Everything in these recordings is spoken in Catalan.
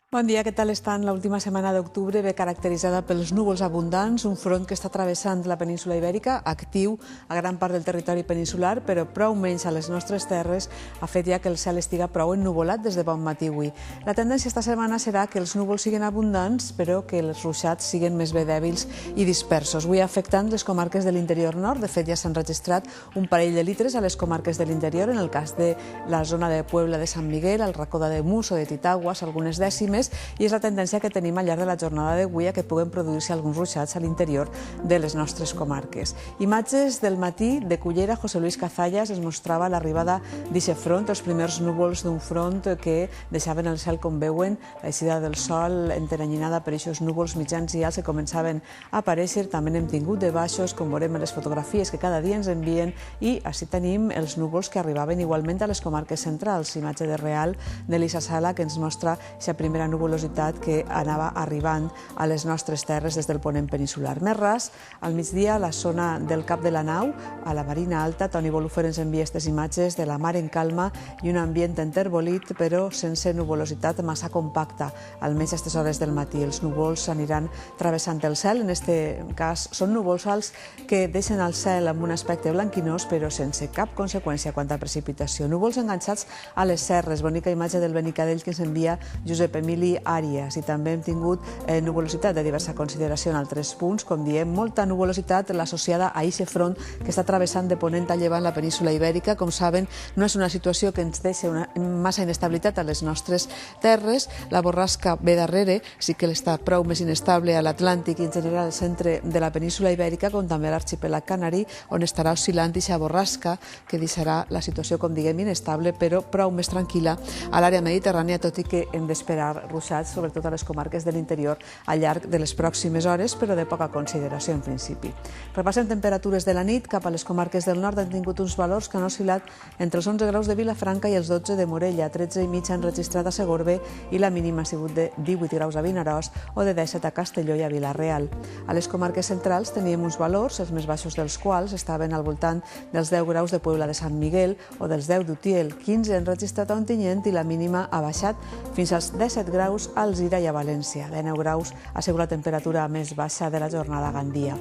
Bon dia, què tal estan? L'última setmana d'octubre ve caracteritzada pels núvols abundants, un front que està travessant la península ibèrica, actiu a gran part del territori peninsular, però prou menys a les nostres terres, ha fet ja que el cel estiga prou ennuvolat des de bon matí avui. La tendència esta setmana serà que els núvols siguin abundants, però que els ruixats siguin més bé dèbils i dispersos. Avui afectant les comarques de l'interior nord, de fet ja s'han registrat un parell de litres a les comarques de l'interior, en el cas de la zona de Puebla de Sant Miguel, el racó d'Ademús o de Titaguas, algunes dècimes, i és la tendència que tenim al llarg de la jornada d'avui a que puguen produir-se alguns ruixats a l'interior de les nostres comarques. Imatges del matí de Cullera, José Luis Cazallas ens mostrava l'arribada d'aquest front, els primers núvols d'un front que deixaven el cel, com veuen, l'eixida del sol enteranyinada per aquests núvols mitjans i alts que començaven a aparèixer. També n'hem tingut de baixos, com veurem en les fotografies que cada dia ens envien, i així tenim els núvols que arribaven igualment a les comarques centrals. Imatge de Real d'Elisa Sala que ens mostra aquesta primera nuvolositat que anava arribant a les nostres terres des del ponent peninsular. Més ras, al migdia, a la zona del Cap de la Nau, a la Marina Alta, Toni Bolufer ens envia aquestes imatges de la mar en calma i un ambient enterbolit, però sense nuvolositat massa compacta, almenys a aquestes hores del matí. Els núvols aniran travessant el cel, en aquest cas són núvols alts que deixen el cel amb un aspecte blanquinós, però sense cap conseqüència quant a precipitació. Núvols enganxats a les serres, bonica imatge del Benicadell que ens envia Josep Emili Àries, i també hem tingut nuvolositat de diversa consideració en altres punts, com diem, molta nuvolositat l'associada a aquest front que està travessant de ponent a llevant la península ibèrica. Com saben, no és una situació que ens deixa massa inestabilitat a les nostres terres. La borrasca ve darrere, sí que està prou més inestable a l'Atlàntic i en general al centre de la península ibèrica, com també a l'arxipèlag canari, on estarà oscil·lant aquesta borrasca que deixarà la situació, com diguem, inestable, però prou més tranquil·la a l'àrea mediterrània, tot i que hem d'esperar ruixats, sobretot a les comarques de l'interior, al llarg de les pròximes hores, però de poca consideració en principi. Repassem temperatures de la nit. Cap a les comarques del nord han tingut uns valors que han oscil·lat entre els 11 graus de Vilafranca i els 12 de Morella, 13,5 han registrat a Segorbe i la mínima ha sigut de 18 graus a Vinaròs o de 17 a Castelló i a Vila-real. A les comarques centrals teníem uns valors, els més baixos dels quals estaven al voltant dels 10 graus de Puebla de Sant Miguel o dels 10 d'Utiel, 15 han registrat a Ontinyent i la mínima ha baixat fins als 17 graus a Alzira i a València. 19 graus ha sigut la temperatura més baixa de la jornada a Gandia.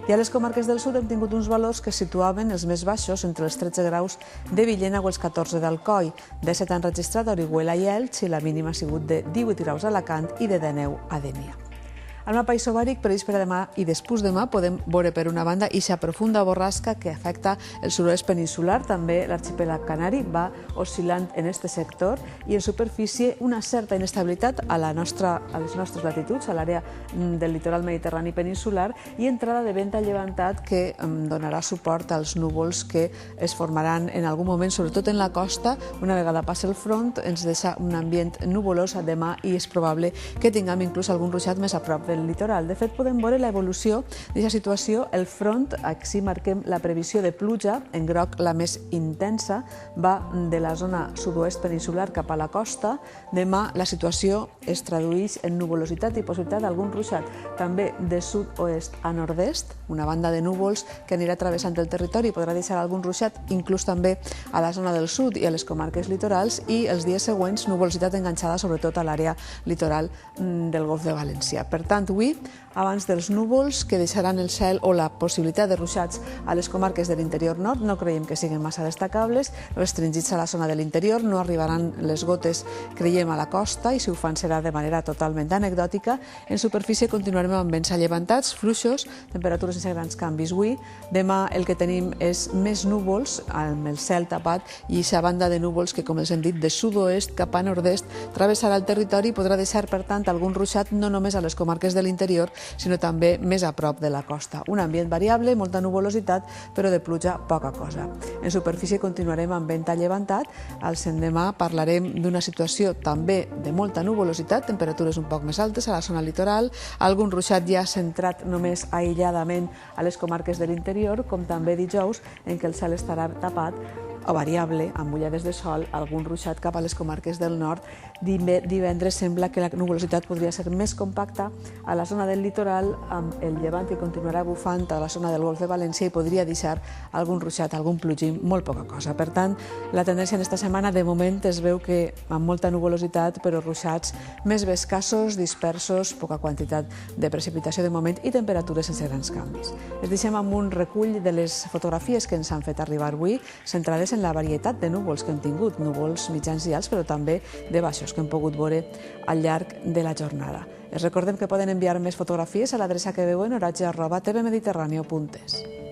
I a les comarques del sud hem tingut uns valors que situaven els més baixos entre els 13 graus de Villena o els 14 d'Alcoi. 17 han registrat a Orihuela i Elx i la mínima ha sigut de 18 graus a Alacant i de 19 a Dénia. El mapa isobàric previst per a demà i després demà podem veure per una banda eixa profunda borrasca que afecta el sud-oest peninsular, també l'arxipèlag canari va oscil·lant en aquest sector i en superfície una certa inestabilitat a les nostres latituds, a l'àrea del litoral mediterrani peninsular, i entrada de vent llevantat que donarà suport als núvols que es formaran en algun moment, sobretot en la costa. Una vegada passa el front ens deixa un ambient nuvolós demà i és probable que tinguem inclús algun ruixat més a prop del litoral. De fet, podem veure l'evolució d'aquesta situació. El front, aquí marquem la previsió de pluja, en groc la més intensa, va de la zona sud-oest peninsular cap a la costa. Demà la situació es tradueix en nuvolositat i possibilitat d'algun ruixat, també de sud-oest a nord-est, una banda de núvols que anirà travessant el territori i podrà deixar algun ruixat, inclús també a la zona del sud i a les comarques litorals, i els dies següents nuvolositat enganxada sobretot a l'àrea litoral del Golf de València. Per tant, avui, abans dels núvols que deixaran el cel o la possibilitat de ruixats a les comarques de l'interior nord, no creiem que siguin massa destacables, restringits a la zona de l'interior, no arribaran les gotes, creiem, a la costa, i si ho fan serà de manera totalment anecdòtica. En superfície continuarem amb vents allevantats, fluixos, temperatures sense grans canvis avui. Demà el que tenim és més núvols, amb el cel tapat, i aquesta banda de núvols que, com els hem dit, de sud-oest cap a nord-est travessarà el territori i podrà deixar, per tant, algun ruixat no només a les comarques de l'interior, sinó també més a prop de la costa. Un ambient variable, molta nuvolositat, però de pluja poca cosa. En superfície continuarem amb vent llevantat. Al endemà parlarem d'una situació també de molta nuvolositat, temperatures un poc més altes a la zona litoral, algun ruixat ja centrat només aïlladament a les comarques de l'interior, com també dijous, en què el cel estarà tapat o variable, amb ullades de sol, algun ruixat cap a les comarques del nord. Divendres sembla que la nuvolositat podria ser més compacta a la zona del litoral, amb el llevant que continuarà bufant a la zona del Golf de València i podria deixar algun ruixat, algun plogim, molt poca cosa. Per tant, la tendència en esta setmana de moment es veu que amb molta nuvolositat, però ruixats més escassos, dispersos, poca quantitat de precipitació de moment i temperatures sense grans canvis. Es deixem amb un recull de les fotografies que ens han fet arribar avui, centrades en la varietat de núvols que hem tingut, núvols mitjans i alts, però també de baixos, que hem pogut veure al llarg de la jornada. Es recordem que poden enviar més fotografies a l'adreça que veuen, oratge@tvmediterraneo.es.